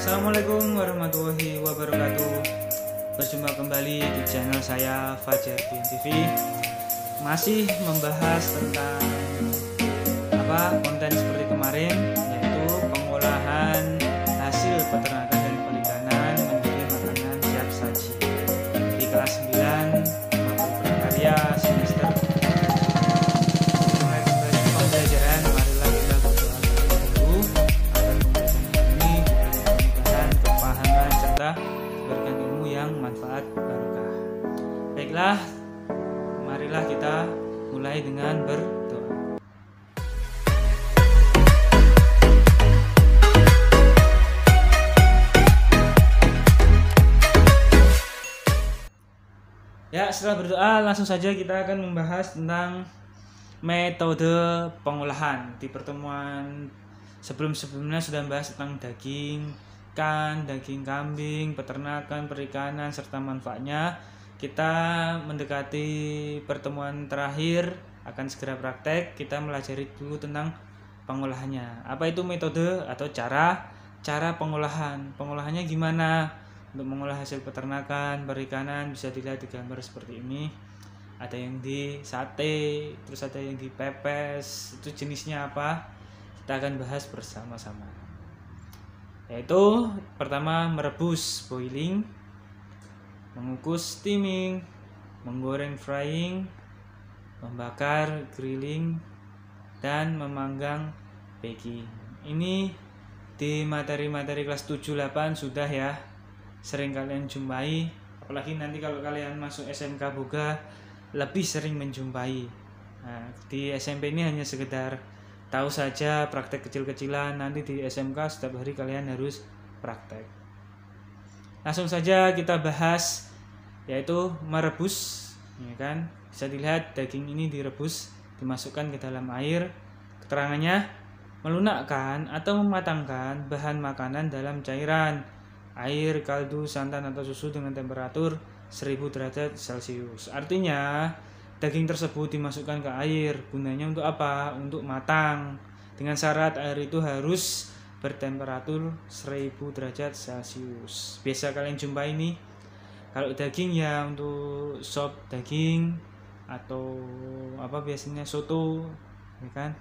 Assalamualaikum warahmatullahi wabarakatuh. Berjumpa kembali di channel saya Fajar Dian TV. Masih membahas tentang konten seperti kemarin, yaitu pengolahan hasil peternakan dan perikanan menjadi makanan siap saji di kelas 9 Mampu Prakarya semester. Mulai kembali pembelajaran, marilah kita berdoa dulu agar pembelajaran ini diberikan kemudahan, kepahaman serta diberikan ilmu yang manfaat barokah. Baiklah, marilah kita mulai dengan berdoa. Ya, setelah berdoa langsung saja kita akan membahas tentang metode pengolahan. Di pertemuan sebelumnya sudah membahas tentang daging ikan, daging kambing, peternakan, perikanan serta manfaatnya. Kita mendekati pertemuan terakhir, akan segera praktek. Kita melajari dulu tentang pengolahannya. Apa itu metode atau cara pengolahan? Pengolahannya gimana? Untuk mengolah hasil peternakan, perikanan bisa dilihat di gambar seperti ini. Ada yang di sate, terus ada yang dipepes. Itu jenisnya apa? Kita akan bahas bersama-sama. Yaitu pertama merebus boiling, mengukus steaming, menggoreng frying, membakar grilling, dan memanggang baking. Ini di materi-materi kelas 7-8 sudah ya sering kalian jumpai, apalagi nanti kalau kalian masuk SMK Boga lebih sering menjumpai. Nah, di SMP ini hanya sekedar tahu saja, praktek kecil-kecilan. Nanti di SMK setiap hari kalian harus praktek. Langsung saja kita bahas, yaitu merebus, ya kan? Bisa dilihat daging ini direbus, dimasukkan ke dalam air. Keterangannya melunakkan atau mematangkan bahan makanan dalam cairan, air, kaldu, santan atau susu dengan temperatur 1000 derajat Celcius. Artinya daging tersebut dimasukkan ke air. Gunanya untuk apa? Untuk matang. Dengan syarat air itu harus bertemperatur 1000 derajat Celcius. Biasa kalian jumpai ini. Kalau daging ya untuk sop daging atau biasanya soto, ya kan?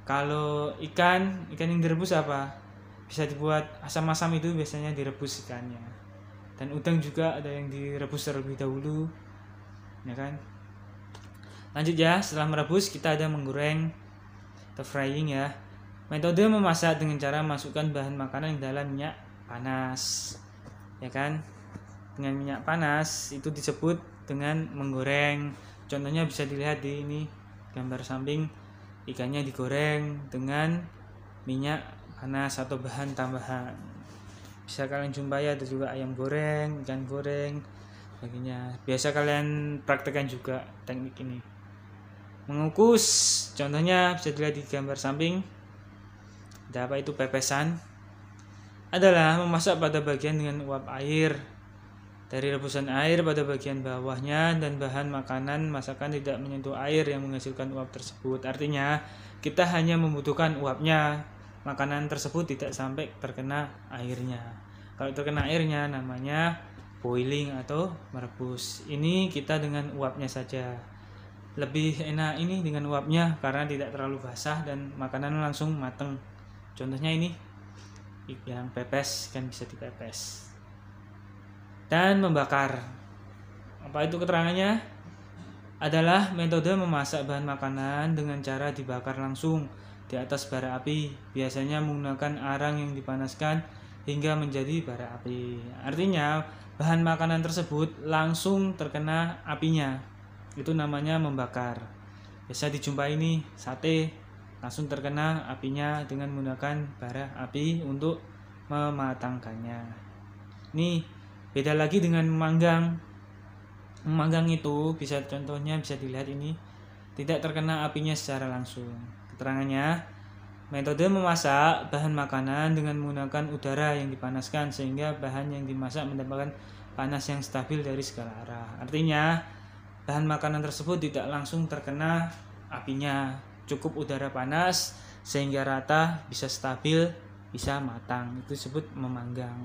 Kalau ikan yang direbus apa? Bisa dibuat asam-asam, itu biasanya direbus ikannya. Dan udang juga ada yang direbus terlebih dahulu, ya kan? Lanjut ya, setelah merebus kita ada menggoreng atau frying ya. Metode memasak dengan cara masukkan bahan makanan ke dalam minyak panas, ya kan? Dengan minyak panas itu disebut dengan menggoreng. Contohnya bisa dilihat di ini gambar samping, ikannya digoreng dengan minyak panas atau bahan tambahan. Bisa kalian jumpai ada juga ayam goreng, ikan goreng, sebagainya. Biasa kalian praktekkan juga teknik ini. Mengukus, contohnya bisa dilihat di gambar samping. Ada apa itu pepesan? Adalah memasak pada bagian dengan uap air. Dari rebusan air pada bagian bawahnya dan bahan makanan masakan tidak menyentuh air yang menghasilkan uap tersebut. Artinya kita hanya membutuhkan uapnya. Makanan tersebut tidak sampai terkena airnya. Kalau terkena airnya namanya boiling atau merebus. Ini kita dengan uapnya saja. Lebih enak ini dengan uapnya karena tidak terlalu basah dan makanan langsung mateng. Contohnya ini yang pepes, kan bisa dipepes. Dan membakar. Apa itu keterangannya? Adalah metode memasak bahan makanan dengan cara dibakar langsung di atas bara api, biasanya menggunakan arang yang dipanaskan hingga menjadi bara api. Artinya bahan makanan tersebut langsung terkena apinya, itu namanya membakar. Biasa dijumpai ini sate, langsung terkena apinya dengan menggunakan bara api untuk mematangkannya. Ini beda lagi dengan memanggang. Memanggang itu contohnya bisa dilihat ini, tidak terkena apinya secara langsung. Keterangannya, metode memasak bahan makanan dengan menggunakan udara yang dipanaskan sehingga bahan yang dimasak mendapatkan panas yang stabil dari segala arah. Artinya bahan makanan tersebut tidak langsung terkena apinya, cukup udara panas sehingga rata, bisa stabil bisa matang, itu disebut memanggang.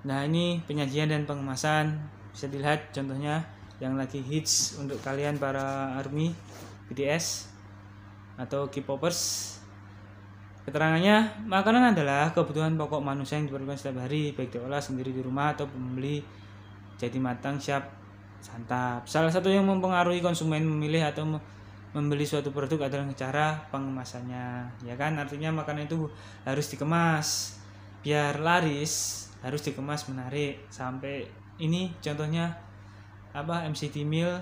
Nah, ini penyajian dan pengemasan, bisa dilihat contohnya yang lagi hits untuk kalian para ARMY, BTS atau K-popers. Keterangannya, makanan adalah kebutuhan pokok manusia yang diperlukan setiap hari, baik diolah sendiri di rumah atau membeli jadi matang siap santap. Salah satu yang mempengaruhi konsumen memilih atau membeli suatu produk adalah cara pengemasannya, ya kan? Artinya makanan itu harus dikemas biar laris, harus dikemas menarik. Sampai ini contohnya MCT Meal,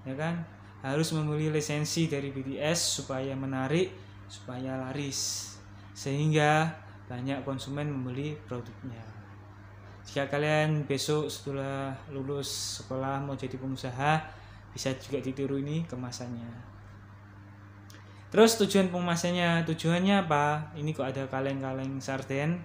ya kan? Harus membeli lisensi dari BTS supaya menarik, supaya laris, sehingga banyak konsumen membeli produknya. Jika kalian besok setelah lulus sekolah mau jadi pengusaha, bisa juga ditiru ini kemasannya. Terus tujuan pengemasannya, tujuannya apa? Ini kok ada kaleng-kaleng sarden.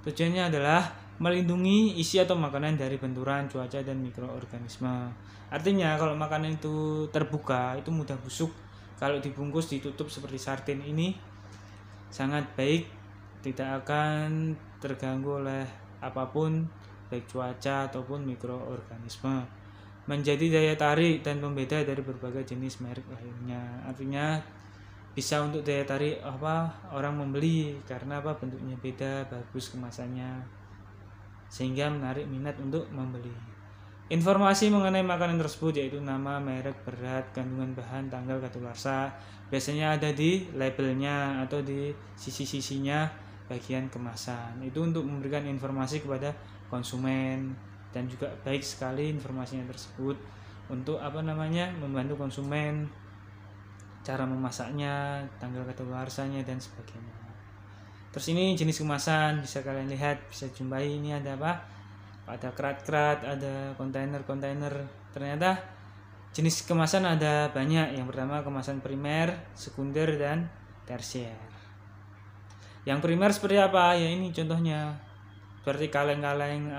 Tujuannya adalah melindungi isi atau makanan dari benturan cuaca dan mikroorganisme. Artinya kalau makanan itu terbuka itu mudah busuk. Kalau dibungkus ditutup seperti sarden ini sangat baik, tidak akan terganggu oleh apapun, baik cuaca ataupun mikroorganisme. Menjadi daya tarik dan pembeda dari berbagai jenis merek lainnya. Artinya bisa untuk daya tarik orang membeli karena bentuknya beda, bagus kemasannya, sehingga menarik minat untuk membeli. Informasi mengenai makanan tersebut yaitu nama, merek, berat, kandungan bahan, tanggal kadaluarsa biasanya ada di labelnya atau di sisi-sisinya bagian kemasan. Itu untuk memberikan informasi kepada konsumen, dan juga baik sekali informasinya tersebut untuk membantu konsumen cara memasaknya, tanggal kadaluarsanya dan sebagainya. Terus ini jenis kemasan bisa kalian lihat, bisa jumpai ini ada ada kerat-kerat, ada kontainer-kontainer. Ternyata jenis kemasan ada banyak. Yang pertama kemasan primer, sekunder dan tersier. Yang primer seperti apa? Ya ini contohnya. Seperti kaleng-kaleng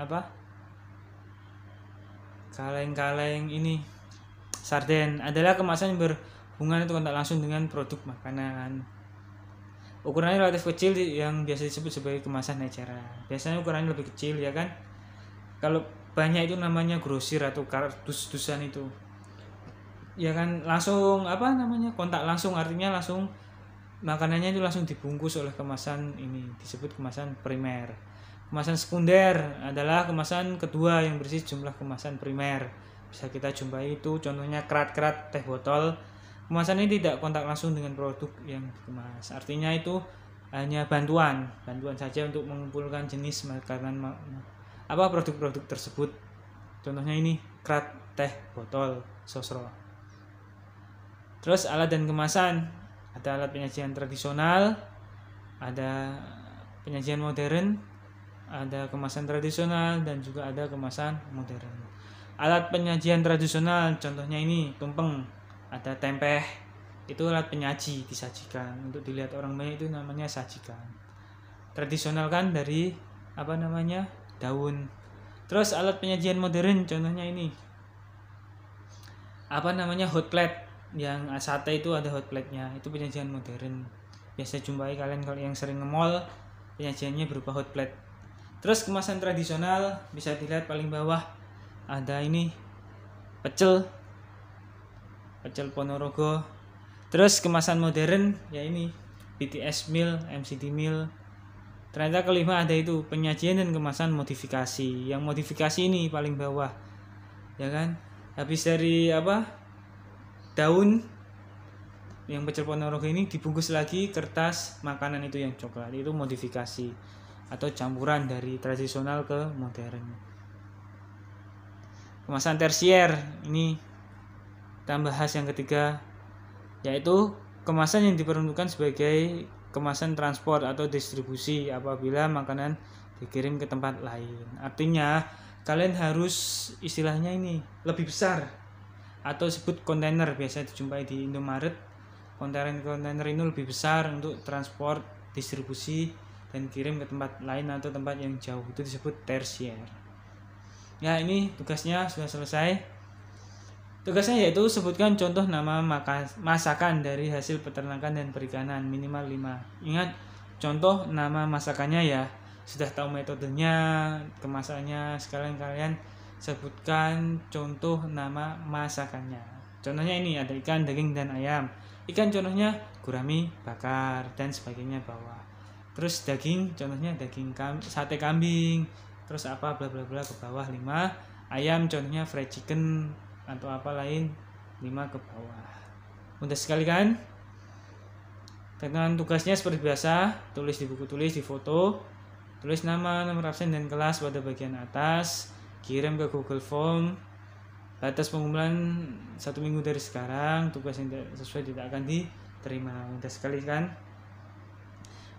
kaleng-kaleng ini sarden adalah kemasan yang berhubungan atau kontak langsung dengan produk makanan. Ukurannya relatif kecil yang biasa disebut sebagai kemasan eceran. Biasanya ukurannya lebih kecil, ya kan? Kalau banyak itu namanya grosir atau kardus-dusan itu. Ya kan, langsung kontak langsung, artinya langsung makanannya itu langsung dibungkus oleh kemasan ini, disebut kemasan primer. Kemasan sekunder adalah kemasan kedua yang berisi jumlah kemasan primer. Bisa kita jumpai itu contohnya kerat-kerat teh botol. Kemasan ini tidak kontak langsung dengan produk yang dikemas. Artinya itu hanya bantuan saja untuk mengumpulkan jenis makanan produk-produk tersebut. Contohnya ini kerat teh botol sosro. Terus alat dan kemasan, ada alat penyajian tradisional, ada penyajian modern, ada kemasan tradisional dan juga ada kemasan modern. Alat penyajian tradisional contohnya ini tumpeng, ada tempeh, itu alat penyaji, disajikan. Untuk dilihat orang banyak itu namanya sajikan. Tradisional kan dari daun. Terus alat penyajian modern contohnya ini hot plate. Yang sate itu ada hot plate-nya, itu penyajian modern. Biasa jumpai kalian kalau yang sering nge-mall, penyajiannya berupa hot plate. Terus kemasan tradisional bisa dilihat paling bawah ada ini pecel Ponorogo. Terus kemasan modern ya ini BTS Meal, MCT Meal. Ternyata kelima ada itu penyajian dan kemasan modifikasi. Yang modifikasi ini paling bawah, ya kan? Habis dari daun yang pecel Ponorogo ini dibungkus lagi kertas makanan itu yang coklat, itu modifikasi atau campuran dari tradisional ke modern. Kemasan tersier ini kita bahas yang ketiga, yaitu kemasan yang diperuntukkan sebagai kemasan transport atau distribusi apabila makanan dikirim ke tempat lain. Artinya kalian harus istilahnya ini lebih besar atau sebut kontainer, biasa dijumpai di Indomaret. Kontainer ini lebih besar untuk transport, distribusi dan kirim ke tempat lain atau tempat yang jauh, itu disebut tersier. Ya, ini tugasnya sudah selesai. Tugasnya yaitu sebutkan contoh nama masakan dari hasil peternakan dan perikanan minimal 5. Ingat, contoh nama masakannya ya. Sudah tahu metodenya, kemasannya, sekarang kalian sebutkan contoh nama masakannya. Contohnya ini ada ikan, daging, dan ayam. Ikan contohnya gurami, bakar, dan sebagainya bawah. Terus daging contohnya sate kambing, terus apa bla bla bla ke bawah 5. Ayam contohnya fried chicken atau apa lain 5 ke bawah. Mudah sekali kan? Dengan tugasnya seperti biasa, tulis di buku tulis, di foto, tulis nama, nomor absen, dan kelas pada bagian atas, kirim ke Google Form. Batas pengumpulan 1 minggu dari sekarang. Tugas yang tidak sesuai tidak akan diterima. Mudah sekali kan?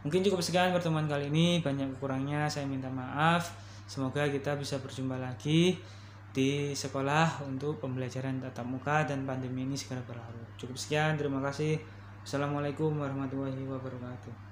Mungkin cukup sekian pertemuan kali ini. Banyak kurangnya saya minta maaf. Semoga kita bisa berjumpa lagi di sekolah untuk pembelajaran tatap muka dan pandemi ini segera berlalu. Cukup sekian, terima kasih. Assalamualaikum warahmatullahi wabarakatuh.